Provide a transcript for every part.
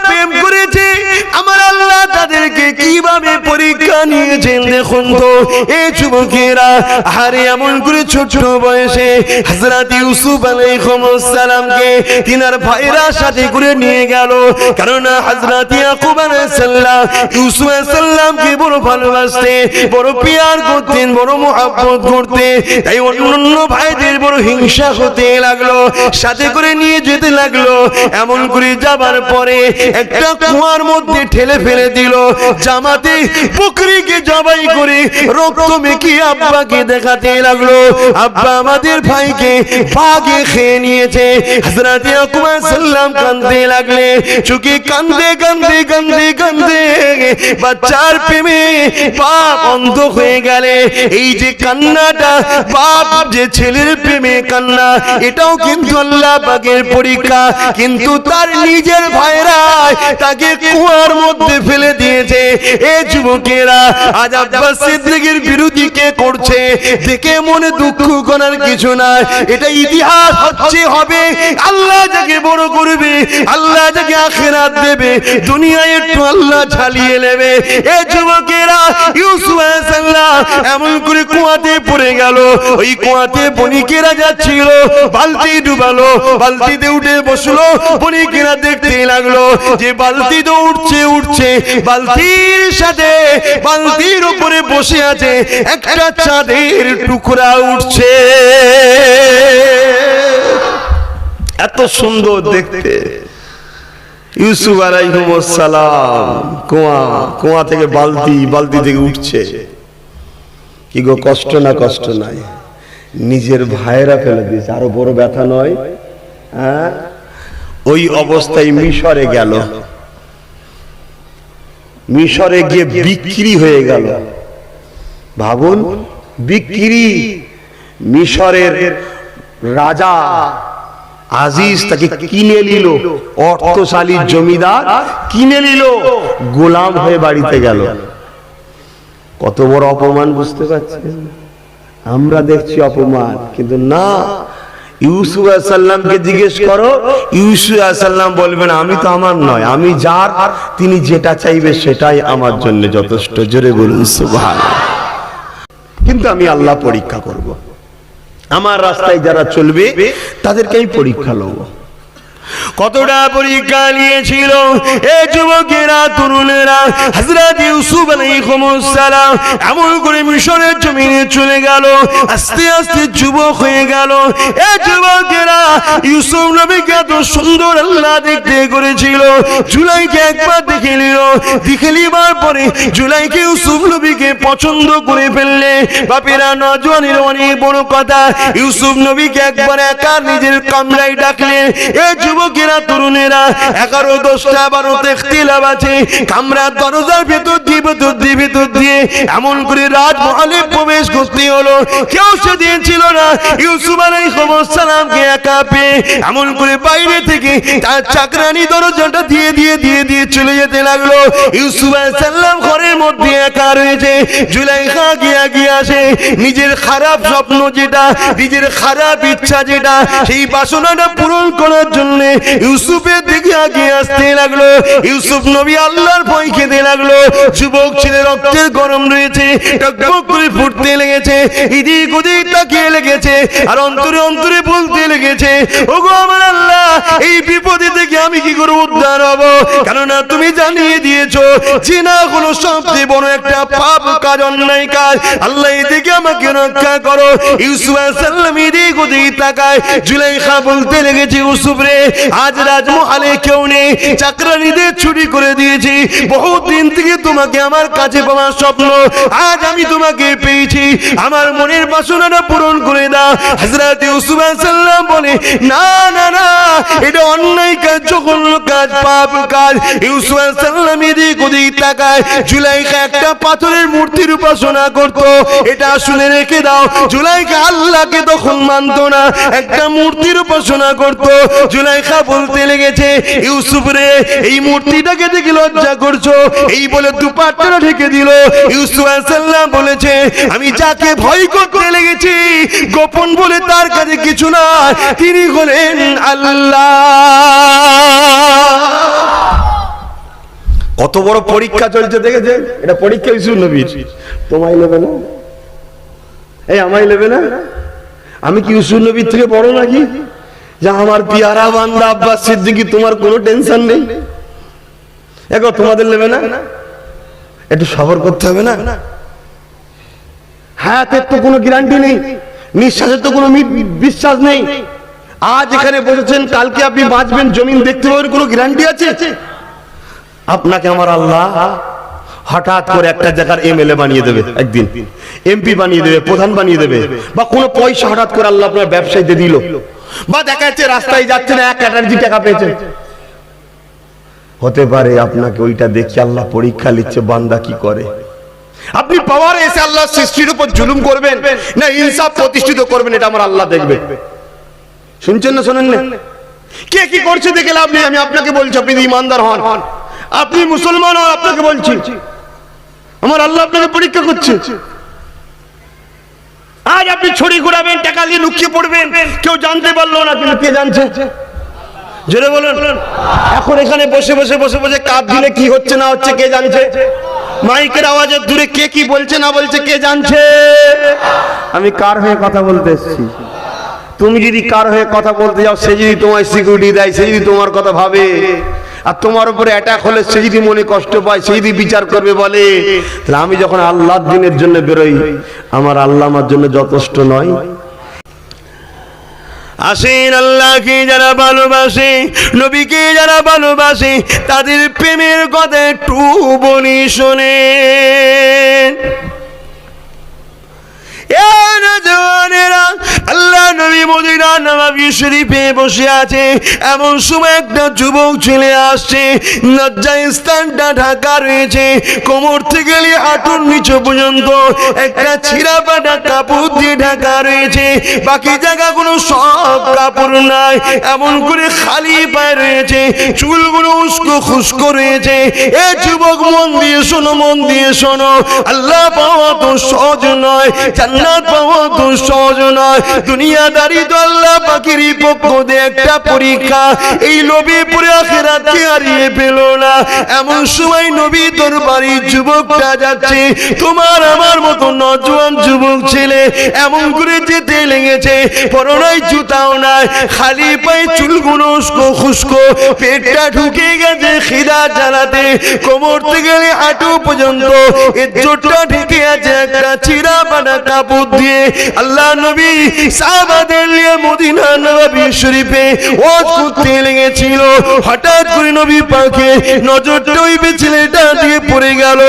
প্রেম করেছে আমার আল্লাহ তাদেরকে কিভাবে পরীক্ষা নিয়েছেন দেখুন তো। এই যুবকেরা আরে এমন করে ছোট বয়সে হযরত ইউসুফ আলাইহিস সালামকে তিনার ভাইরা সাথে করে নিয়ে গেল, কারণ হযরত ইয়াকুব আলাইহিস সালাম ইউসুফ আলাইহিস সালামকে বড় ভালোবাসতে, বড় প্যার করতেন, বড় মহব্বত করতে, তাই অন্যান্য ভাইদের বড় হিংসা হতে লাগলো, সাথে করে নিয়ে যেতে লাগলো। এমন করে যাবার পরে একটা কুয়ার মধ্যে ঠেলে ফেলে দিল, জামাতে বকরিকে জবাই করে রক্ত মেখে আব্বাকে দেখাতে লাগলো, আব্বা আমাদের ভাইকে বাঘে খেয়ে নিয়েছে। হযরত ইয়াকুব আলাইহিস সালাম কাঁদতে লাগলে, চোখে কাঁদতে কাঁদতে কাঁদতে কাঁদতে বাচ্চার প্রেমে বাপ অন্ধ হয়ে গেলে। এই যে কান্নাটা বাপ যে ছেলের প্রেমে কান্না, এটাও কিন্তু আল্লাহ পাকের পরীক্ষা। কিন্তু তার নিজের ভাইরা তাকে কুয়ার মধ্যে ফেলে দিয়েছে। এই যুবকেরা আজ আব্বাস সিদ্দিকের বিরোধী কে করছে দেখে মনে দুঃখ করার কিছু নাই, এটা ইতিহাস হচ্ছে হবে। আল্লাহ যাকে বড় করবে, আল্লাহ যাকে আখিরাত দেবে, দুনিয়ায় একটু আল্লাহ ঝালিয়ে নেবে। এই যুবকেরা ইউসুফ আলাইহিস সালাম এমন করে কুয়াতে পড়ে গেল। ওই কুয়াতে বণিকেরা যাচ্ছিল, বালতি ডুবালো, বালতিতে উঠে বসলো। বণিকেরা দেখতে লাগলো যে বালতি তো উঠছে উঠছে, বালতির সাথে বালতির উপরে বসে আছে একটা চাঁদের টুকরা উঠছে। এত সুন্দর দেখতে। ইউসুফ আলাইহিস সালাম কুয়া থেকে বালতি থেকে উঠছে। কি গো, কষ্ট না কষ্ট নাই? নিজের ভাইরা ফেলে দিয়েছে, আরো বড় ব্যথা নয়? হ্যাঁ, ওই অবস্থায় মিশরে গেল, মিশরে গিয়ে বিক্রি হয়ে গেল। ভাবুন, বিক্রি। মিশরের রাজা আজিজ তাকে কিনে নিল, অর্থশালী জমিদার কিনে নিল, গোলাম হয়ে বাড়িতে গেল। কত বড় অপমান বুঝতে পারছেন? আমরা দেখছি অপমান, কিন্তু না, ইউসুফ আলাইহিস সালামকে জিজ্ঞেস করো, ইউসুফ আলাইহিস সালাম বলবেন আমি তো আমার নয়, আমি যার তিনি যেটা চাইবে সেটাই আমার জন্য যথেষ্ট। জোরে বলুন সুবহানাল্লাহ। কিন্তু আমি আল্লাহ পরীক্ষা করব, আমার রাস্তায় যারা চলবে তাদেরকে আমি পরীক্ষা লব। কতটা পরীক্ষা নিয়েছিল এই যুবকেরা, তরুণেরা। হযরত ইউসুফ আলাইহিস সালাম এমন করে মিশরের জমিনে চলে গেল, আস্তে আস্তে যুবক হয়ে গেল। এই যুবকেরা ইউসুফ নবীকে এত সুন্দর আল্লাহ দেখতে করেছিল। জুলাইকে একবার দেখে নিল, দেখে নেবার পরে জুলাইকে ইউসুফ নবীকে পছন্দ করে ফেললে। বাপেরা, নজওয়ানের অনেক বড় কথা। ইউসুফ নবীকে একবার একা নিজের কামরায় ডাকলেন। এই যুবকেরা, তরুণেরা, 11, 10টা 12তে ইখতিলাফ আছে। কামরার দরজার ভেতর দিয়ে এমন করে রাজমহলে প্রবেশ করতে হলো। কেউ সেদিন ছিল না ইউসুফ আলাইহিস সালামকে একা পেয়ে। এমন করে বাইরে থেকে তার চাকরানি দরজাটা দিয়ে চলে যেতে লাগলো। ইউসুফ আলাইহিস সালাম ঘরের মধ্যে একা রয়েছে। জুলাইখা গিয়ে আসে, নিজের খারাপ স্বপ্ন যেটা, নিজের খারাপ ইচ্ছা যেটা, সেই বাসনাটা পূরণ করার জন্য ইউসুফের দিকে এগিয়ে আসতে লাগলো। ইউসুফ নবী আল্লাহর ভয় খেতে লাগলো। যুবক ছেলে, রক্তের গরম রয়েছে, টকবক করে ফুটতে লেগেছে, এদিক ওদিক তাকিয়ে লেগেছে, আর অন্তরে অন্তরে বলতে লেগেছে, ওগো আমার আল্লাহ, এই বিপদে থেকে আমি কি করে উদ্ধার হব? কেননা তুমি জানিয়ে দিয়েছো জিনা হলো সবচেয়ে বড় একটা পাপ কাজ, অন্যায় কাজ। আল্লাহ এদিকে আমাকে রক্ষা করো। ইউসুফ আলাইহিস সালাম এদিক ওদিক তাকায়। জুলাইখা বলতে লেগেছে, ইউসুফ রে, আজ রাজমহলে কেউ নেই, চাকরানীদের ছুটি করে দিয়েছি। বহুত দিন থেকে তোমাকে আমার কাছে পাওয়ার স্বপ্ন, আজ আমি তোমাকে পেয়েছি, আমার মনের বাসনাটা পূরণ করে দাও। হযরত ইউসুফ আলাইহিস সালাম বলে, না না না, এটা অন্যায় কাজ, জঘন্য কাজ, পাপ কাজ। ইউসুফ আলাইহিস সালাম এদিক ওদিক তাকায়। জুলাইখা একটা পাথরের মূর্তির উপাসনা করত, এটা শুনে রেখে দাও। জুলাইখা আল্লাহকে তখন মানত না, একটা মূর্তির উপাসনা করত। জুলাইখা বলতে লেগেছে, ইউসুফ রে, এই মূর্তিটাকে দেখে লজ্জা করছো? এই বলে দুপাট্টাটা ঢেকে দিল। ইউসুফ আলাইহিস সালাম বলেছে, আমি যাকে ভয় করতে লেগেছি গোপন বলে তার কাছে কিছু না, তিনি হলেন আল্লাহ। কত বড় পরীক্ষা চলছে দেখেছেন? এটা পরীক্ষা ইউসুফ নবীর। তোমায় নেবে না, এই আমায় নেবে না? আমি কি ইউসুফ নবীর থেকে বড় নাকি? যে আমার পিয়ারা বান্দা আব্বাস সিদ্দিকী, তোমার কোনো টেনশন নেই, এখন তোমাদের নেবে না? একটু সবর করতে হবে না? হায়াতের তো কোনো গ্যারান্টি নেই, নিঃশ্বাসের তো কোনো বিশ্বাস নেই। আজ এখানে বসেছেন, কালকে আপনি বাঁচবেন, জমিন দেখতে পাবেন, কোনো গ্যারান্টি আছে? আপনাকে আমার আল্লাহ হঠাৎ করে একটা জায়গার এমএলএ বানিয়ে দেবে, একদিন এমপি বানিয়ে দেবে, প্রধান বানিয়ে দেবে, বা কোনো পয়সা হঠাৎ করে আল্লাহ আপনার ব্যবসায়ীতে দিল, বা দেখা যাচ্ছে রাস্তায় যাচ্ছেন 1 টাকা পেয়েছেন। হতে পারে আপনাকে ওইটা দেখে আল্লাহ পরীক্ষা নিচ্ছে বান্দা কি করে। আপনি পাওয়ারে এসে আল্লাহ সৃষ্টির উপর জুলুম করবেন না ইনসাফ প্রতিষ্ঠিত করবেন, এটা আমার আল্লাহ দেখবে। শুনছেন না শোনেন না? কে কি করছে দেখে লাভ নেই। আমি আপনাকে বলছি, আপনি ঈমানদার হন, আপনি মুসলমান হন, আপনাকে বলছি আমার আল্লাহ আপনাকে পরীক্ষা করছে। আজ আপনি ছড়ি ঘুরাবেন, টাকা নিয়ে লুকিয়ে পড়বেন, কেউ জানতে পারলো না, কিন্তু কে জানছে? জোরে বলুন। এখন এখানে বসে বসে বসে বসে কাপ দিলে কি হচ্ছে না হচ্ছে কে জানছে? মাইকের আওয়াজের দূরে কে কি বলছে না বলছে কে জানছে? আমি কার হয়ে কথা বলতে এসেছি? তুমি যদি কার হয়ে কথা বলতে যাও, সে যদি তোমায় সিকিউরিটি দেয়, সে যদি তোমার কথা ভাবে, আর তোমার উপরে অ্যাটাক হলে সে যদি মনে কষ্ট পায়, সে যদি বিচার করবে বলে, তাহলে আমি যখন আল্লাহর দিনের জন্য বেরোই, আমার আল্লাহ আমার জন্য যথেষ্ট নয়? আসেন, আল্লাহকে যারা ভালোবাসে, নবীকে যারা ভালোবাসে, তাদের প্রেমের কথা একটু বলি শোনেন। আল্লাহ নবী মদিনা নববী শরীফে বসে আছে, এমন সময় একটা যুবক ছেলে আসছে, লজ্জায় স্থানটা ঢাকা রয়েছে, কোমর থেকে হাঁটুর নিচে পর্যন্ত একটা ছিঁড়া ফাটা কাপড় দিয়ে ঢাকা রয়েছে, বাকি জায়গা কোনো সব কাপড় নাই, এমন করে খালি পায়ে রয়েছে, চুলগুলো উস্কো খুস্কো রয়েছে। এ যুবক মন দিয়ে শোনো, মন দিয়ে শোনো, আল্লাহ পাওয়া তো সহজ নয়, জান্নাত পাওয়া তো সহজ নয়। দুনিয়াদারি তো আল্লাহ পাকের পক্ষ দিয়ে একটা পরীক্ষা। এই নবী পুরে আখিরাতকে হারিয়ে পেল না, এমন সময় নবী দরবারে যুবকটা যাচ্ছে, তোমার আমার মতো নজওয়ান যুবক ছেলে, এমন করে যেতে লেগেছে, পরনায় জুতাও নাই, খালি পায়ে চুলগুলো উস্কো খুস্কো, পেটটা ঢুকে গেছে খিদা জ্বালাতে, কোমর থেকে হাঁটু পর্যন্ত ইজ্জতটা ঢেকে আছে একটা ছিঁড়া ফাটা কাপড় দিয়ে। আল্লাহ নবী সাহাবাদের নিয়ে মদিনা নববী শরীফে ওয়াজ করতে লেগেছিল, হঠাৎ করে নবী পাকে নজরটা ওই ছেলেটা দিয়ে পড়ে গেল,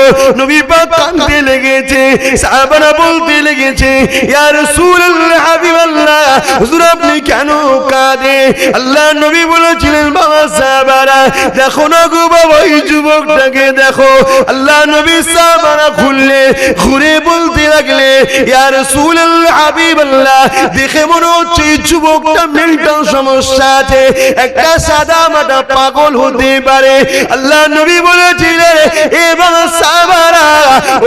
নবী পাক কাঁদতে লেগেছে, সাহাবারা বলতে লেগেছে, ইয়া রাসূলুল্লাহ হাবিবাল্লাহ, হুজুর আপনি কেন কাঁদে? আল্লাহ নবী বলেছিলেন, বাবা সাহাবারা দেখো না গো বাবা, এই যুবকটাকে দেখো। আল্লাহ নবী সাহাবারা ঘুরে বলতে লাগলে, ইয়া রাসূলুল্লাহ হাবিবাল্লাহ, দেখে মনে হচ্ছে এই যুবকটা মেন্টাল সমস্যা আছে, একটা সাদা মাটা পাগল হতে পারে। আল্লাহ নবী বলেছিলেন, এ বাবা সাহাবারা,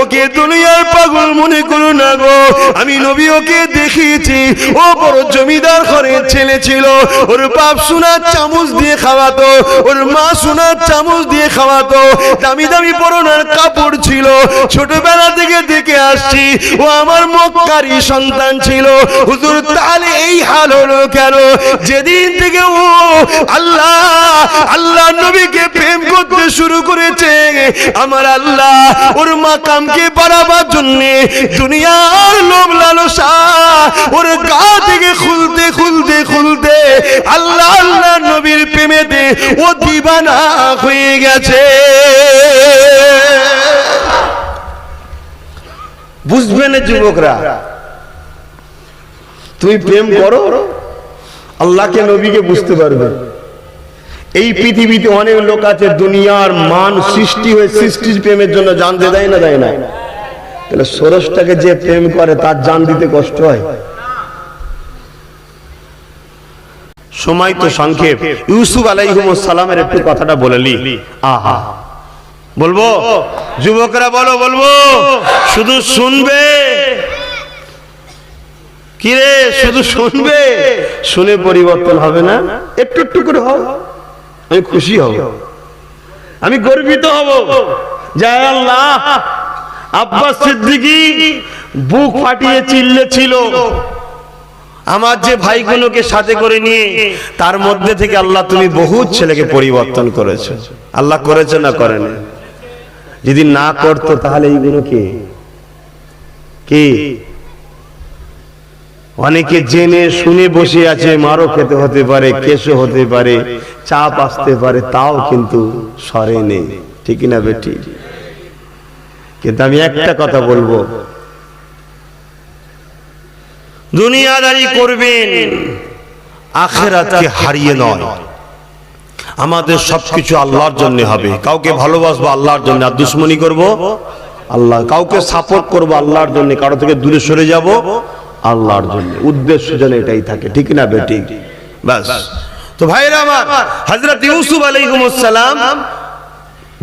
ওকে দুনিয়ার পাগল মনে করো না গো, আমি নবী ওকে দেখিয়েছি, ও বড় জমিদার ঘরের ছেলে ছিল, ওর বাপ সোনার চামচ দিয়ে খাওয়াতো, ওর মা সোনার চামচ দিয়ে খাওয়াতো, দামি দামি পরনের কাপড় ছিল, ছোটবেলা থেকে দেখে আসছি, ও আমার মক্কারি সন্তান ছিল। হুজুর তাহলে এই হাল হলো কেন? যেদিন থেকে ও আল্লাহ নবীকে প্রেম করতে শুরু করেছে, আমার আল্লাহ ওর মাকামকে বাড়াবার জন্য দুনিয়ার লোভ লালসা ওর গা থেকে খুলতে খুলতে খুলতে আল্লাহ নবীর প্রেমেতে ও দিবানা হয়ে গেছে। বুঝবে না যুবকরা, তুমি প্রেম করো, আল্লাহকে নবীকে বুঝতে পারবে। এই পৃথিবীতে অনেক লোক আছে দুনিয়ার মান সৃষ্টি হয়ে সৃষ্টির প্রেমের জন্য জান দিয়ে দেয় না, দেয় না? তাহলে সরসটাকে যে প্রেম করে তার জান দিতে কষ্ট হয়। সময় তো সংক্ষেপ, ইউসুফ আলাইহিস সালামের একটু কথাটা বলেলি। আহা, বলবো যুবকরা, বলবো শুধু শুনবে? কিরে শুধু শুনবে? শুনে পরিবর্তন হবে না? একটু একটু করে হও, আমি খুশি হব। আমি গর্বিত হব। জয় আল্লাহ, আব্বাস সিদ্দিকী বুক ফাটিয়ে চিল্লেছিল, আমার যে ভাইগুলোকে সাথে করে নিয়ে তার মধ্যে থেকে আল্লাহ তুমি বহু ছেলেকে পরিবর্তন করেছো। আল্লাহ করেছে না করেন? যদি না করতো তাহলে এইগুলো কি অনেকে জেনে শুনে বসে আছে, মারও খেতে হতে পারে, কেসও হতে পারে, চাপ আসতে পারে, তাও কিন্তু সরে নেই। ঠিক না বেটি? কিন্তু আমি একটা কথা বলবো, দুনিয়াদারি করবেন, আখিরাতকে হারিয়ে নয়। আমাদের সবকিছু আল্লাহর জন্য হবে। কাউকে ভালোবাসবো আল্লাহর জন্য, আর দুশ্মনী করব আল্লাহ। কাউকে সাপোর্ট করব আল্লাহর জন্য, কারো থেকে দূরে সরে যাব আল্লাহর জন্য। উদ্দেশ্য যেন এটাই থাকে। ঠিক না বেটি? বাস। তো ভাইরা আমার, হযরত ইউসুফ আলাইহিস সালাম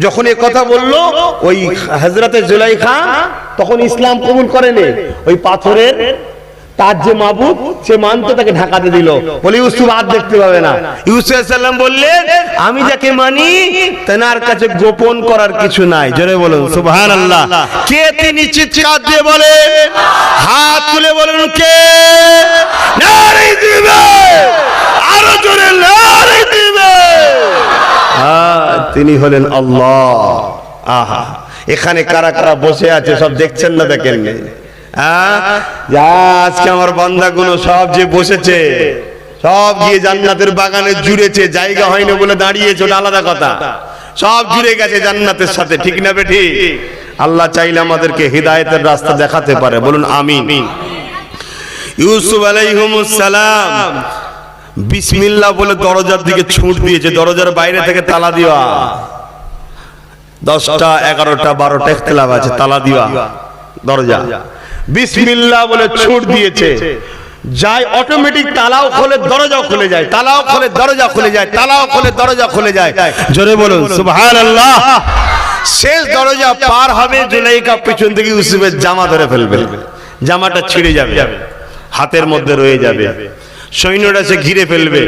যখন এই কথা বললো, ওই হযরতে জুলাইখা তখন ইসলাম কবুল করেনি। ওই পাথরের তার যে মাবুদ সে মানতো, তাকে ঢাকাতে দিল, বলে ইউসুফ আর দেখতে পাবে না। ইউসুফ আলাইহিস সালাম বললেন, আমি যাকে মানি তেনার কাছে গোপন করার কিছু নাই। জোরে বলুন সুবহানাল্লাহ। কে তিনি? চিৎকার দিয়ে বলেন, হাত তুলে বলুন কে? নারে দিবে, আরো জোরে নারে দিবে। তিনি হলেন আল্লাহ। আহা, এখানে কারা কারা বসে আছে সব দেখছেন না? দেখেন আজকে আমার বান্দাগুলো সব যে বসেছে, সব গিয়ে জান্নাতের বাগানে জুড়েছে। জায়গা হয়নি বলে দাঁড়িয়েছে, ওটা আলাদা কথা। সব জুড়ে গেছে জান্নাতের সাথে। ঠিক না বেঠি? আল্লাহ চাইলে আমাদেরকে হিদায়াতের রাস্তা দেখাতে পারে। বলুন আমিন। ইউসুফ আলাইহিস সালাম বিসমিল্লাহ বলে দরজার দিকে ছুট দিয়েছে। দরজার বাইরে থেকে তালা দেওয়া, 10টা 11টা 12টা ইখতিলাফ আছে তালা দেওয়া দরজা। বিসমিল্লাহ বলে ছুট দিয়েছে, যাই অটোমেটিক তালাও খোলে দরজাও খুলে যায়, তালাও খোলে দরজা খুলে যায়, তালাও খোলে দরজা খুলে যায়। জোরে বলুন সুবহানাল্লাহ। শেষ দরজা পার হবে, জুলাইখা পিছন থেকে ইউসুফের জামা ধরে ফেলবে, জামাটা ছিঁড়ে যাবে, হাতের মধ্যে রয়ে যাবে। সৈন্যরা সে ঘিরে ফেলবে,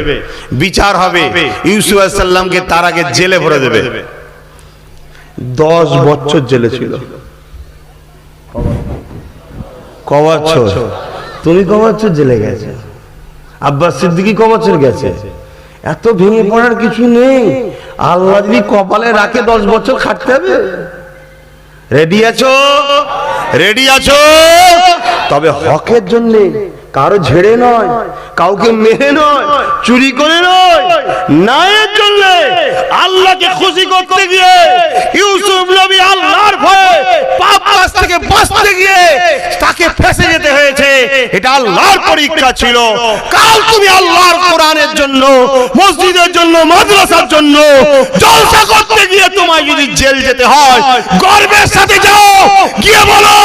বিচার হবে। ইউসুফ আলাইহিস সালামকে তার আগে জেলে ভরে দেবে। 10 বছর জেলে ছিল। ক বছর? তুমি ক বছর জেলে গেছে? আব্বাস সিদ্দিকী ক বছর গেছে? এত ভেঙে পড়ার কিছু নেই। আল্লাহ যদি কপালে রাখে 10 বছর খাটতে হবে। রেডি আছো? রেডি আছো? তবে হকের জন্য, কারো ঝেড়ে নয়, কাউকে মেরে নয়, চুরি করে নয়, ন্যায়ের জন্য, আল্লাহকে খুশি করতে গিয়ে ইউসুফ নবী আল্লাহর ভয়ে পাপ কাজ থেকে বাঁচতে গিয়ে তাকে ফেঁসে যেতে হয়েছে। এটা আল্লাহর পরীক্ষা ছিল। কাল তুমি আল্লাহর কোরআনের জন্য, মসজিদের জন্য, মাদ্রাসার জন্য জলসা করতে গিয়ে তোমায় যদি জেল যেতে হয়, গর্বের সাথে যাও, গিয়ে বলো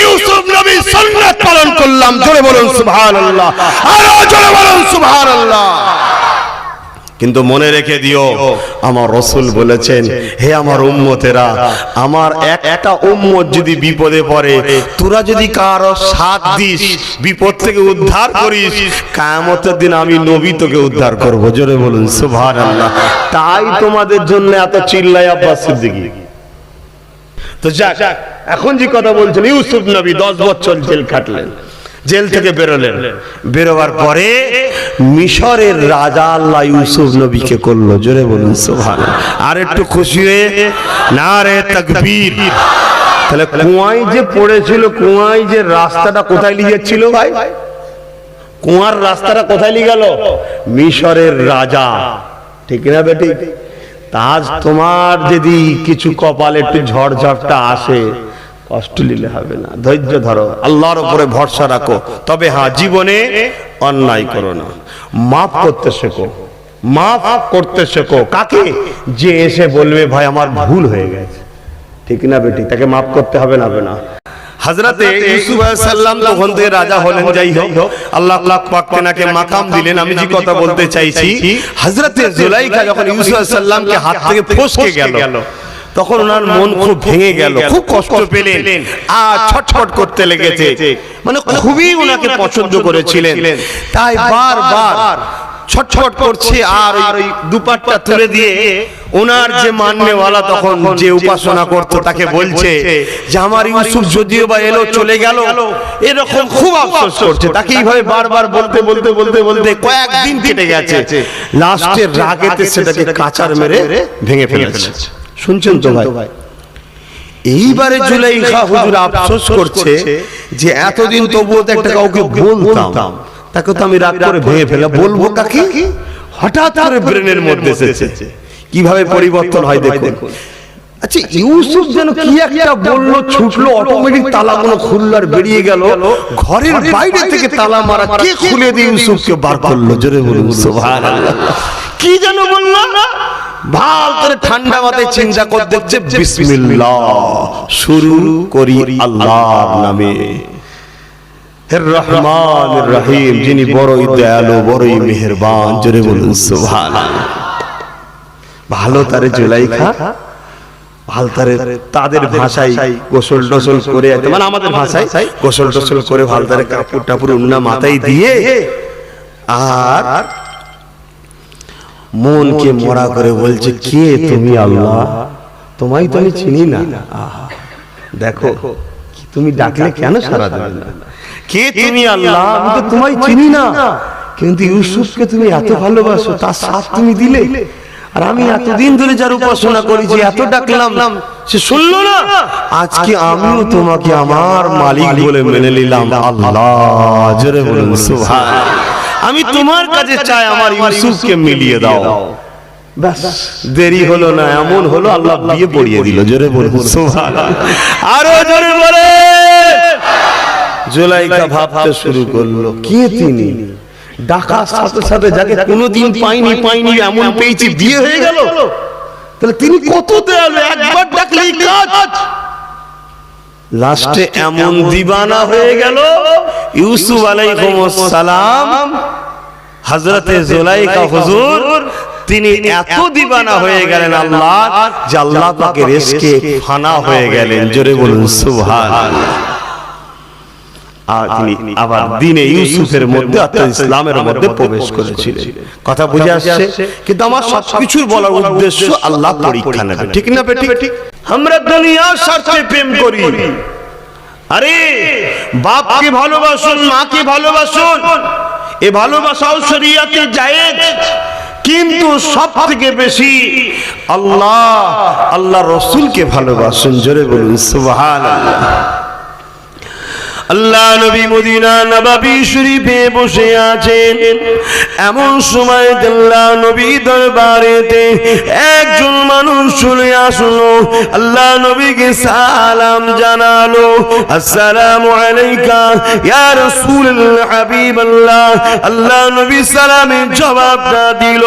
ইউসুফ নবীর সুন্নাত পালন করলাম। জোরে বলুন সুবহানাল্লাহ, আরো জোরে বলুন সুবহানাল্লাহ। কিন্তু মনে রেখে দিও, আমার রাসূল বলেছেন, হে আমার উম্মতেরা, আমার একটা উম্মত যদি বিপদে পড়ে, তোরা যদি কারো সাথ দিস, বিপদ থেকে উদ্ধার করিস, কিয়ামতের দিন আমি নবী তোকে উদ্ধার করব। জোরে বলুন সুবহানাল্লাহ। তাই তোমাদের জন্য এত চিল্লাই আব্বাস সিদ্দিকী। তো যাক, এখন যে কথা বলছেন, ইউসুফ নবী 10 বছর জেল খাটলেন, জেল থেকে বেরোলেন। বেরোবার পরে মিশরের রাজা আল্লাহ ইউসুফ নবীকে করলো। জোরে বলুন সুবহানাল্লাহ। আর একটু খুশি হয়ে নারে তাকবীর। তাহলে কুয়ায় যে পড়েছিল, কুয়ায় যে রাস্তাটা কোথায় নিয়ে যাচ্ছিল ভাই? কুয়ার রাস্তাটা কোথায় নিয়ে গেল? মিশরের রাজা। ঠিক না বেটি? তাজ তোমার যদি কিছু কপালে একটু ঝড়ঝড়টা আসে, কষ্ট নিলে হবে না, ধৈর্য ধরো, আল্লাহর উপরে ভরসা রাখো। তবে হ্যাঁ, জীবনে অন্যায় করো না, মাফ করতে শেখো, মাফ করতে শেখো। কাকে? যে এসে বলবে ভাই আমার ভুল হয়ে গেছে। ঠিক না বেটি? তাকে মাফ করতে হবে না? হবে না। হযরতে ইউসুফ আলাইহিস সালাম তখন থেকে রাজা হলেন। যাই হোক, আল্লাহ পাক তেনাকে মাকাম দিলেন। আমি যে কথা বলতে চাইছি, হযরতে জুলাইখা যখন ইউসুফ আলাইহিস সালামকে হাত থেকে ফসকে গেল, তখন ওনার মন খুব ভেঙে গেল, খুব কষ্ট পেলেন, আর ছটফট করতে লেগেছে। মানে খুবই ওনাকে পছন্দ করেছিলেন। তাই বারবার ছটছট করছে, আর ওই দুপাটটা তুলে দিয়ে ওনার যে মাননেওয়ালা তখন যে উপাসনা করতো তাকে বলছে যে আমার ইউসুফ যদিও বা এলো চলে গেল, এরকম খুব আফসোস করছে। তাকে এইভাবে বারবার বলতে বলতে বলতে বলতে কয়েকদিন কেটে গেছে। লাস্টের রাগেতে সেটাকে কাঁচার মেরে ভেঙে ফেলেছে। শুনছেন তো ভাই? এইবারে জুলাইখা হুজুর আফসোস করছে যে এতদিন তবুও তো একটা কাউকে বলতাম, তাকে তো আমি রাগ করে ভেঙে ফেলা, বলবো কাকে? হঠাৎ করে ব্রেনের মধ্যে এসেছে। কিভাবে পরিবর্তন হয় দেখুন। আচ্ছা, ইউসুফ যেন কি একটা বললো, ছুটলো, অটোমেটিক তালাগুলো খুললো আর বেরিয়ে গেল। ঘরের বাইরে থেকে তালা মারা, কে খুলে দিয়ে ইউসুফকে বার করলো? জোরে বলুন সুবহানাল্লাহ। কি যেন বললো? ভাল করে ঠান্ডা মাথায় চিন্তা করে দেখছে, বিসমিল্লাহ, শুরু করি আল্লাহর নামে, হে রহমান রহিম, যিনি বড়ই দয়ালু বড়ই মেহেরবান। জোরে বলুন সুবহানাল্লাহ। ভালো তারে জুলাইখা, ভালো তারে তাদের ভাষায় গোসল টোসল করে, মানে আমাদের ভাষায় গোসল টোসল করে ভালো তারে কাপড় টাপড় উন্না মাথায় দিয়ে আর মনকে মরা করে বলছে, কে তুমি? আল্লাহ, তোমায় তো আমি চিনি না। দেখো তুমি ডাকলে কেন সাড়া দেবে না? কে তুমি? আল্লাহ, আমি তো তোমায় চিনি না, কিন্তু ইউসুফকে তুমি এত ভালোবাসো, তার সাথ তুমি দিলে। আর আমি এতদিন ধরে যার উপাসনা করেছি, এত ডাকলাম, সে শুনলো না। আজকে আমিও তোমাকে আমার মালিক বলে মেনে নিলাম। আল্লাহ, জোরে বলুন সুবহানাল্লাহ। আমি তোমার কাছে চাই আমার ইউসুফকে মিলিয়ে দাও। ব্যাস, দেরি হলো না, এমন হলো আল্লাহ বিয়ে পড়িয়ে দিল। জোরে বলুন সুবহানাল্লাহ। আরো জোরে বলে। জুলাইখা ভাবতে শুরু করলো, কে তিনি? ডাকার সাথে সাথে যাকে কোনোদিন পাইনি এমন পেয়েছি, বিয়ে হয়ে গেল। তাহলে তিনি কত দয়ালু, একবার ডাকলেই কাজ। লাস্টে এমন দিবানা হয়ে গেল, ইউসুফ আলাইহিস সালাম, হযরতে জুলাইখা হুজুর, তিনি এত দিবানা হয়ে গেলেন আল্লাহ, যে আল্লাহ পাকের রিজকে ফানা হয়ে গেলেন। জোরে বলুন সুবহানাল্লাহ। আর তিনি আবার দিনে ইউসুফের মধ্যে অর্থাৎ ইসলামের মধ্যে প্রবেশ করেছিলেন। কথা বুঝে আসছে? কিন্তু আমার সবকিছুর বলার উদ্দেশ্য আল্লাহ পরীক্ষা নেবে, ঠিক না বেটি? আমরা দুনিয়ার স্বার্থে প্রেম করি। আরে বাপকে ভালোবাসুন, মাকে ভালোবাসুন, এ ভালোবাসাও শরীয়তে জায়েজ, কিন্তু সব থেকে বেশি আল্লাহ রাসূলকে ভালোবাসুন। জোরে বলুন সুবহানাল্লাহ। আল্লাহ নবী মদিনা নববী শরীফে বসে আছেন, এমন সময় আল্লাহ নবী দরবারেতে একজন মানুষ চলে আসলো। আল্লাহ নবীকে সালাম জানালো, আসসালামু আলাইকা ইয়া রাসূলুল্লাহ হাবিবাল্লাহ। আল্লাহ নবী সালামের জবাবটা দিল।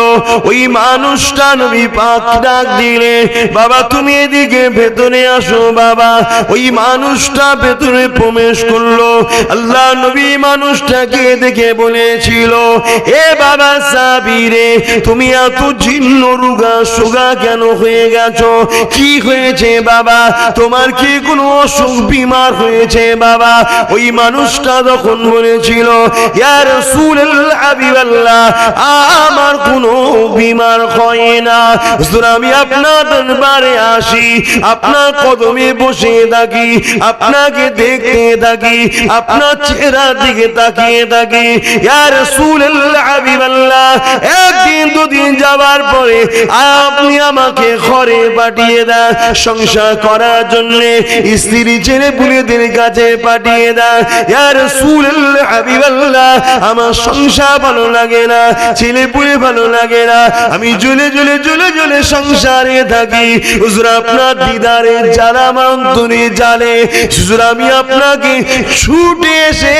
ওই মানুষটা নবী পাক ডাক দিলে, বাবা তুমি এদিকে ভেতরে আসো। বাবা ওই মানুষটা ভেতরে প্রবেশ করলো। আল্লাহ নবী মানুষটাকে দেখে বলেছিল, এ বাবা সাবিরে, তুমি এত জীর্ণ রোগা সোগা কেন হয়ে গেছো? কি হয়েছে বাবা? তোমার কি কোনো অসুখ বিমার হয়েছে বাবা? ওই মানুষটা তখন বলেছিল, ইয়া রাসূলুল্লাহ হাবিবাল্লাহ, আমার কোনো বিমার হয় না। হুজুর আমি আপনার দরবারে আসি, আপনার কদমে বসে থাকি, আপনাকে দেখতে থাকি, আপনার চেহারার দিকে তাকিয়ে থাকি। ইয়া রাসূলুল্লাহ হাবিবাল্লাহ, একদিন দুদিন যাবার পরে আপনি আমাকে ঘরে পাঠিয়ে দেন সংসার করার জন্য, স্ত্রী ছেলে পুলেদের কাছে পাঠিয়ে দেন। ইয়া রাসূলুল্লাহ হাবিবাল্লাহ, আমার সংসার ভালো লাগে না, ছেলে পুলে ভালো লাগে না, আমি জ্বলে জ্বলে জ্বলে জ্বলে সংসারে থাকি। হুজুর আপনার দিদারে জ্বালা আমার অন্তরে জ্বালে। হুজুর আমি আপনাকে ছুটে এসে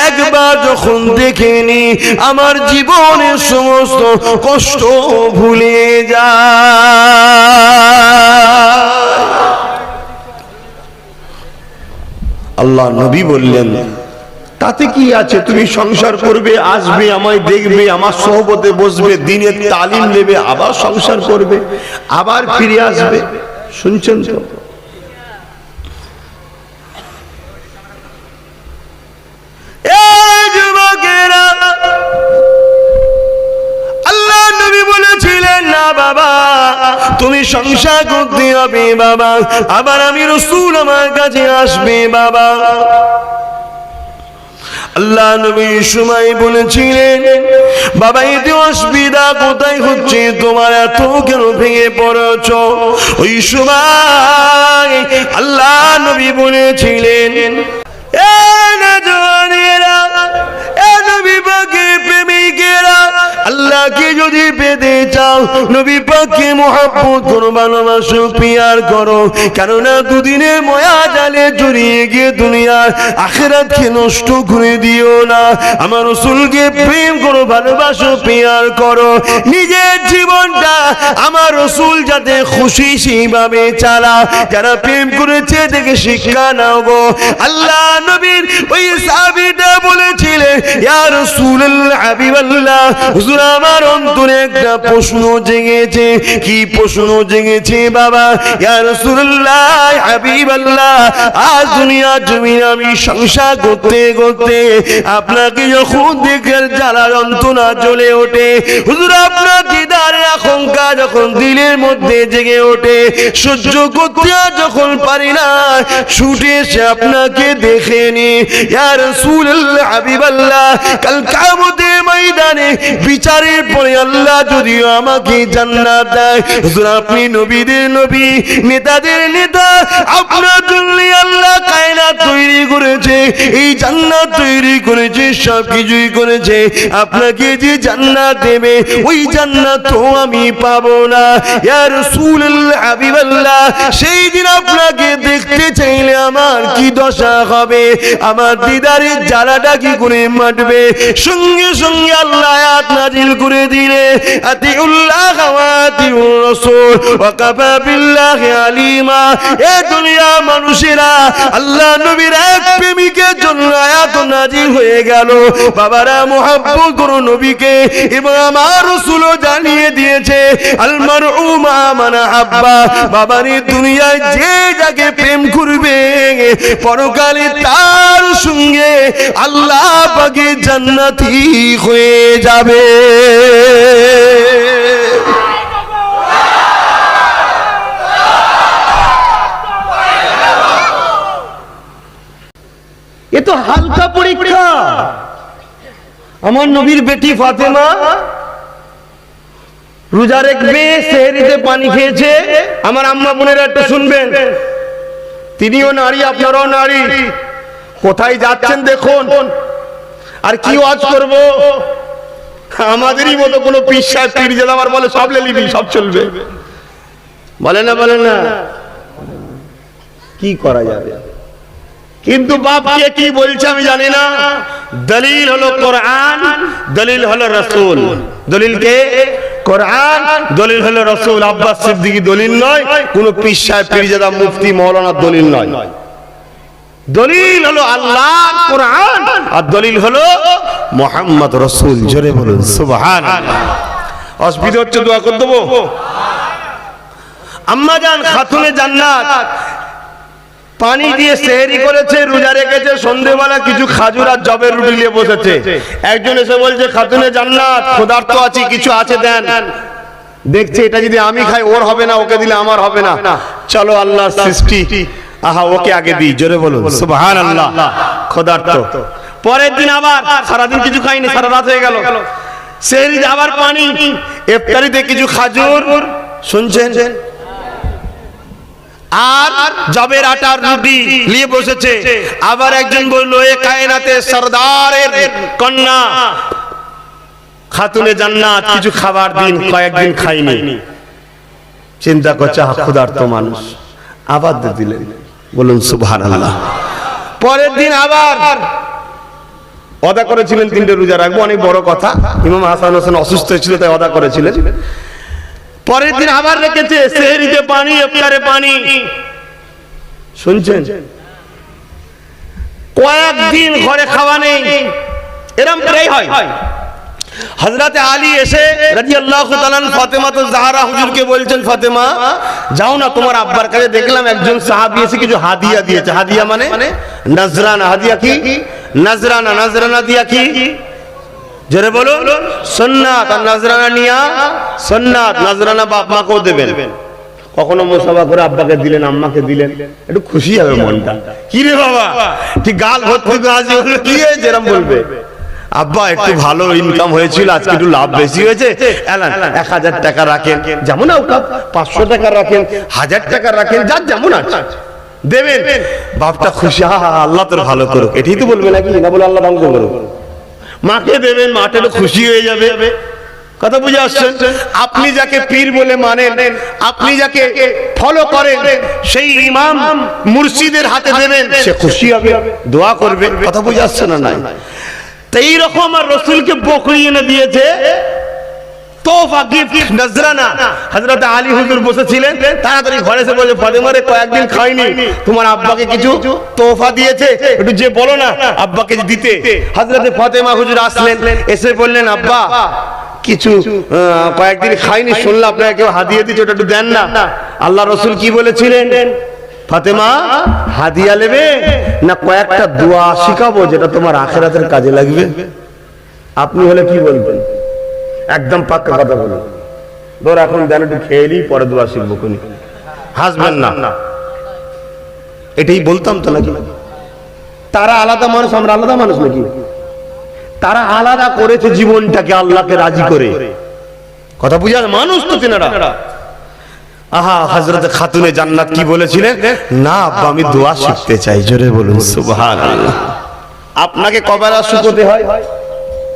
একবার যখন দেখেনি, আমার জীবনের সমস্ত কষ্ট ভুলে যায়। আল্লাহ নবী বললেন, তাতে কি আছে? তুমি সংসার করবে, আসবে, আমায় দেখবে, আমার সোহবতে বসবে, দিনের তালিম নেবে, আবার সংসার করবে, আবার ফিরে আসবে। শুনছেন তো? বলেছিলেন না বাবা তুমি সংসার করতে হবে বাবা, আবার আমি রাসূল আমার কাছে আসবে বাবা। আল্লাহ নবী সময় বলেছিলেন বাবা এতে অসুবিধা কোথায় হচ্ছে, তোমার এত কেন ভেঙে পড়েছ? ওই সময় আল্লাহ নবী বলেছিলেন এ নজওয়ানেরা, এ নবী পাকের প্রেমিকেরা, আল্লাহকে যদি পেতে চাও নবী পাককে মহব্বত করো, ভালোবাসো, পিয়ার করো, কেননা দুদিনের ময়া জালে জড়িয়ে গিয়ে দুনিয়ার আখিরাতকে নষ্ট করে দিও না। আমার রাসূলকে প্রেম করো, ভালোবাসো, পিয়ার করো, নিজের জীবনটা আমার রাসূল যাতে খুশি সেইভাবে চালা। যারা প্রেম করেছে দেখে শিক্ষা নাও গো। আল্লাহ নবীর ওই সাহাবীটা বলেছিলেন ইয়া রাসূলুল্লাহ হাবিবাল্লাহ, হুজুর আমার অন্তরে একটা প্রশ্ন জেগেছে। কি প্রশ্ন জেগেছে বাবা? ইয়া রাসূলুল্লাহ হাবিবাল্লাহ, আজ দুনিয়া জমিনে আমি সংসার করতে করতে আপনাকে যখন দেখে জ্বালা যন্ত্রণা জ্বলে ওঠে, হুজুর আপনার দিদারের আকাঙ্ক্ষা যখন দিলের মধ্যে জেগে ওঠে, সহ্য করতে যখন পারি না, ছুটে এসে আপনাকে দেখে নি। ইয়া রাসূলুল্লাহ হাবিবাল্লাহ, কাল কিয়ামতের ময়দানে বিচারের পরে আল্লাহ যদি আমাকে জান্নাত দেয়, হুজুর আপনি নবীদের নবী, নেতাদের নেতা, আপনার জন্য আল্লাহ কায়নাত তৈরি করেছে, এই জান্নাত তৈরি করেছে, সব কিছুই করেছে, আপনাকে যে জান্নাত দেবে ওই জান্নাত তো আমি পাবো না। ইয়া রাসূলুল্লাহ হাবিবাল্লাহ, সেই দিন আপনাকে দেখতে চাইলে আমার কি দশা হবে, আমার দিদারের জ্বালাটা কি করে মাটবে? সঙ্গে সঙ্গে আল্লাহ আয়াত নাজিল করে দিলে আতিউল্লাহ ওয়া আতিউর রাসূল ওয়া কাফা বিল্লাহি আলিমা। এ দুনিয়া মানুষেরা, আল্লাহ নবীর এক প্রেমিকের জন্য আয়াত নাজিল হয়ে গেল। বাবারা মুহাব্বত করো নবীকে, এবং আমার রাসূলও জানিয়ে দিয়েছে আল মারউ মা মান আহাব্বা। বাবারে দুনিয়ায় যে যাকে প্রেম করবে পরকালে তার সঙ্গে আল্লাহ পাকে জান্নাতি হয়ে যাবে। এ তো হালকা পরীক্ষা। আমার নবীর বেটি ফাতেমা রোজা রেখে সেহরিতে পানি খেয়েছে। আমার আম্মা বোনেরা একটু শুনবেন, তিনিও নারী, আপনারাও নারী। কোথায় যাচ্ছেন দেখুন। আর কি ওয়াজ করব? আমাদেরই মতো কোনো পীর সাহেব পীর জাদা আমার বলে সব লেলিবি, সব চলবে, বলে না, বলে না, কি করা যাবে? কিন্তু বাপকে কি বলছে আমি জানি না। দলিল হলো কোরআন, দলিল হলো রাসূল। দলিল কে? কোরআন, দলিল হলো রাসূল। আব্বাস সিদ্দিকী দলিল নয়, কোন পীর সাহেব পীরজাদা মুফতি মাওলানার দলিল নয়। দলিল হলো আল্লাহ কোরআন, আর দলিল হলো মুহাম্মদ রাসূল। জোরে বলুন সুবহানাল্লাহ। অসুবিধা হচ্ছে দোয়া করে দেবো। আম্মা জান খাতুনে জান্নাত পানি দিয়ে সেহরি করেছে, রোজা রেখেছে, সন্ধ্যেবেলা কিছু খাজুর আর জবের রুটি নিয়ে বসেছে। একজন এসে বলছে খাতুনে জান্নাত ক্ষুধার্ত আছি, কিছু আছে দেন। দেখছে এটা যদি আমি খাই ওর হবে না, ওকে দিলে আমার হবে না, চলো আল্লাহ সৃষ্টি, আহা ওকে আগে দিই। জোরে বলুন সুবহানাল্লাহ। ক্ষুধার্ত। পরের দিন আবার সারাদিন কিছু খাইনি, সারা রাত হয়ে গেল, সেহরিতে আবার পানি, ইফতারিতে কিছু খাজুর, শুনছেন, আর জবের আটার রুটি নিয়ে বসেছে। আবার একজন বললো এ কায়নাতের সরদারের কন্যা খাতুনে জান্নাত, কিছু খাবার দিন। কয়েকদিন খাইনি, চিন্তা করছে ক্ষুধার্ত মানুষ, আবার দিলেন। বলুন সুবহানাল্লাহ। পরের দিন আবার ওয়াদা করেছিলেন 3টে রোজা রাখবো, অনেক বড় কথা। ইমাম হাসান হোসেন অসুস্থ ছিল তাই ওয়াদা করেছিলেন। পরের দিন আবার রেখেছে সেহরিতে পানি, ইফতারে পানি, শুনছেন। কয়েকদিন ঘরে খাওয়া নেই, এরকম প্রায় হয়। হযরতে আলী এসে রাদিয়াল্লাহু তাআলা ফাতেমা তো জাহরা হুজুরকে বলছেন ফাতেমা যাও না তোমার আব্বার কাছে, দেখলাম একজন সাহাবী এসে কিছু হাদিয়া দিয়েছে। হাদিয়া মানে নজরানা। হাদিয়া কি? নজরানা। নজরানা দিয়া কি? জোরে বলো সুন্নাত। আর নজরানা নিয়া সুন্নাত, নজরানা বাপ মাকেও দেবেন। কখনো মুসাফা করে আব্বাকে দিলেন, আম্মাকে দিলেন, একটু খুশি হবে মনটা। কি রে বাবা, ঠিক গাল ভর্তি কাজ হলো, কি হয়েছে এরকম বলবে, আব্বা একটু ভালো ইনকাম হয়েছিল, আজকে একটু লাভ বেশি হয়েছে, 1000 টাকা রাখেন, যেমন 500 টাকা রাখেন, 1000 টাকা রাখেন, যার যেমন আছে দেবেন। বাপটা খুশি, আল্লাহ তোর ভালো করুক, এটাই তো বলবে নাকি, না বলে আল্লাহ ধ্বংস করুক। মাকে দেবেন, মাটা তো খুশি হয়ে যাবে। কথা বুঝে আসছেন? আপনি যাকে পীর বলে মানেন, আপনি যাকে ফলো করেন, সেই ইমাম মুর্শিদের হাতে দেবেন, সে খুশি হবে, দোয়া করবে। কথা বুঝে আসছে না? নাই। তো এইরকম আমার রসুলকে বকরি এনে দিয়েছে, তোফা, গিফট, নজরানা। হযরত আলী হুজুর বসেছিলেন, তাড়াতাড়ি ঘরে এসে বলে, ফাতেমারে কয়েকদিন খাইনি, তোমার আব্বাকে কিছু তোফা দিয়েছে, একটু যে বলো না আব্বাকে দিতে। হযরত ফাতেমা হুজুর আসলেন, এসে বললেন, আব্বা কিছু কয়েকদিন খাইনি, শুনলাম আপনাকে কেউ হাদিয়া দিয়েছে, ওটা একটু দেন না। আল্লাহ রসুল কি বলেছিলেন, ফাতেমা হাদিয়া নেবে না কয়েকটা দোয়া শিখাবো যেটা তোমার আখিরাতের কাজে লাগবে? আপনি হলে কি বলবেন? একদম পাক্কা কথা বলুন, ধর এখন দেন, একটু খেয়ে নিই, পরে দোয়া শিখবো, কোনি হাসবেন না। এটাই বলতাম তো নাকি? তারা আলাদা মানুষ, আমরা আলাদা মানুষ নাকি? তারা আলাদা করেছে জীবনটাকে আল্লাহকে রাজি করে। কথা বুঝা, মানুষ তো তিনারা। আহা, হযরত খাতুনে জান্নাত কি বলেছিলেন, না আব্বা আমি দোয়া শিখতে চাই। জোরে বলুন সুবহানাল্লাহ। আপনাকে কবেলা শুকোতে হয়?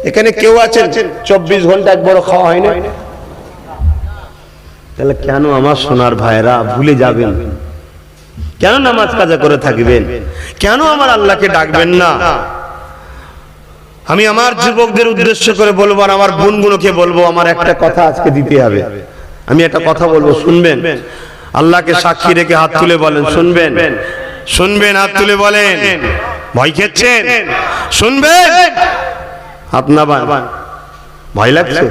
এখানে কেউ আছেন 24 ঘন্টা একবার খাওয়া হয় না? তাহলে কেন আমার সোনার ভাইরা ভুলে যাবেন? কেন নামাজ কাজা করে থাকবেন? কেন আমার আল্লাহকে ডাকবেন না? আমি আমার যুবকদের উদ্দেশ্য করে বলবো, আর আমার বোনগুলোকে বলবো, আমার একটা কথা আজকে দিতে হবে। আমি একটা কথা বলবো, শুনবেন? আল্লাহকে সাক্ষী রেখে হাত তুলে বলেন, শুনবেন? শুনবেন? হাত তুলে বলেন। ভয় খেচ্ছেন? শুনবেন? আপনার ভয় লাগছে?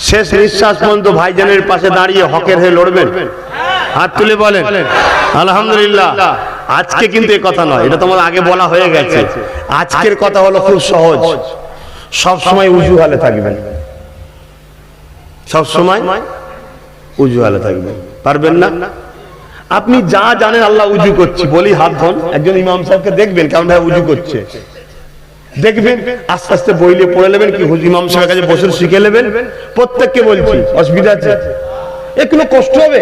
শেষ নিঃশ্বাস পর্যন্ত ভাইজানের পাশে দাঁড়িয়ে হকের হয়ে লড়বেন? হাত তুলে বলেন আলহামদুলিল্লাহ। আজকে কিন্তু এই কথা নয়, এটা তোমার আগে বলা হয়ে গেছে। আজকের কথা হলো খুব সহজ, সব সময় উজু হালে থাকবেন, সব সময় উজু হালে থাকবেন। পারবেন না? আপনি যা জানেন, আল্লাহ উজু করছি বলি হাত ধন, একজন ইমাম সাহেবকে দেখবেন কেমন ভাবে উজু করছে, দেখবেন, আস্তে আস্তে বইলে পড়ে নেবেন, কি হুজুর ইমাম সাহেবের কাছে বসে শিখে নেবেন। প্রত্যেককে বলছি, অসুবিধা আছে? একটু কষ্ট হবে,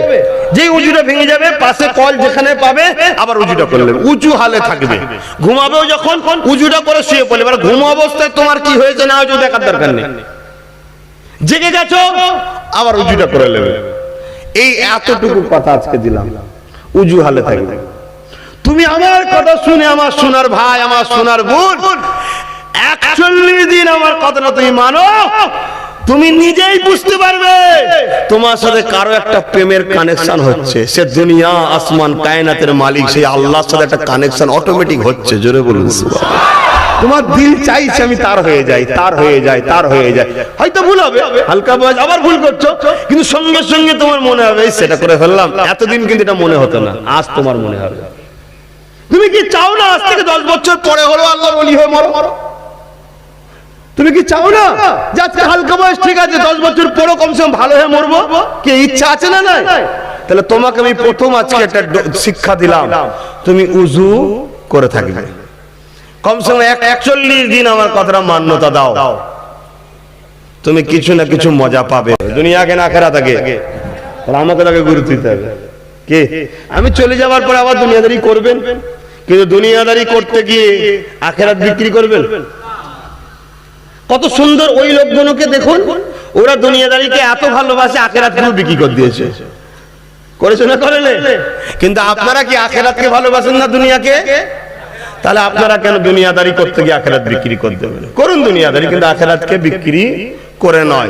যে উজুটা ভেঙে যাবে, পাশে কল যেখানে পাবে আবার উজুটা করে নেবে, উঁচু হালে থাকবে। ঘুমাবেও যখন উজুটা করে শুয়ে পড়লে, এবার ঘুম অবস্থায় তোমার কি হয়েছে না হয়েছে দেখার দরকার নেই। জেগে গেছো, আবার উজুটা করে নেবে। এই এতটুকু কথা আজকে দিলাম, উজু হালে থাকবে। তুমি আমার কথা শুনে, আমার সোনার ভাই, আমার সোনার বোন, 41 দিন আমার কথাটা তুমি মানো, তুমি নিজেই বুঝতে পারবে তোমার সাথে কারো একটা প্রেমের কানেকশন হচ্ছে। সে দুনিয়া আসমান কায়নাতের মালিক, সেই আল্লাহর সাথে একটা কানেকশন অটোমেটিক হচ্ছে। জোরে বলুন সুবহানাল্লাহ। তোমার দিল চাইছে আমি তার হয়ে যাই, তার হয়ে যাই, তার হয়ে যাই। হয়তো ভুল হবে, হালকা বয়স আবার ভুল করছো, কিন্তু সঙ্গে সঙ্গে তোমার মনে হবে সেটা করে ফেললাম। এতদিন কিন্তু এটা মনে হতো না, আজ তোমার মনে হবে। তুমি কি চাও না আজ থেকে 10 বছর পরে হলো আল্লাহর ওলি হয়ে মরো? তুমি কি চাও না যে আজকে হালকা বয়স ঠিক আছে, 10 বছর পরে কমসে কম ভালো হয়ে মরবো? কি ইচ্ছা আছে না? নাই? তাহলে তোমাকে আমি প্রথম আজকে একটা শিক্ষা দিলাম, তুমি উজু করে থাকবে কমসে কম 41 দিন। আমার কথাটা মান্যতা দাও, তুমি কিছু না কিছু মজা পাবে, দুনিয়াকে না আখিরাত আগে। তাহলে আমাকে তাকে গুরুত্ব দিতে হবে। কি আমি চলে যাওয়ার পরে আবার দুনিয়াদারি করবেন? কিন্তু দুনিয়াদারি করতে গিয়ে আখিরাত বিক্রি করবেন? কত সুন্দর ওই লোকগুলোকে দেখুন, ওরা দুনিয়াদারিকে এত ভালোবাসে, আখিরাতকে বিক্রি করে দিয়েছে। করেছে না করেলে? কিন্তু আপনারা কি আখিরাতকে ভালোবাসেন না দুনিয়াকে? তাহলে আপনারা কেন দুনিয়াদারি করতে গিয়ে আখিরাত বিক্রি করে দেবেন? করুন দুনিয়াদারি, কিন্তু আখিরাতকে বিক্রি করে নয়।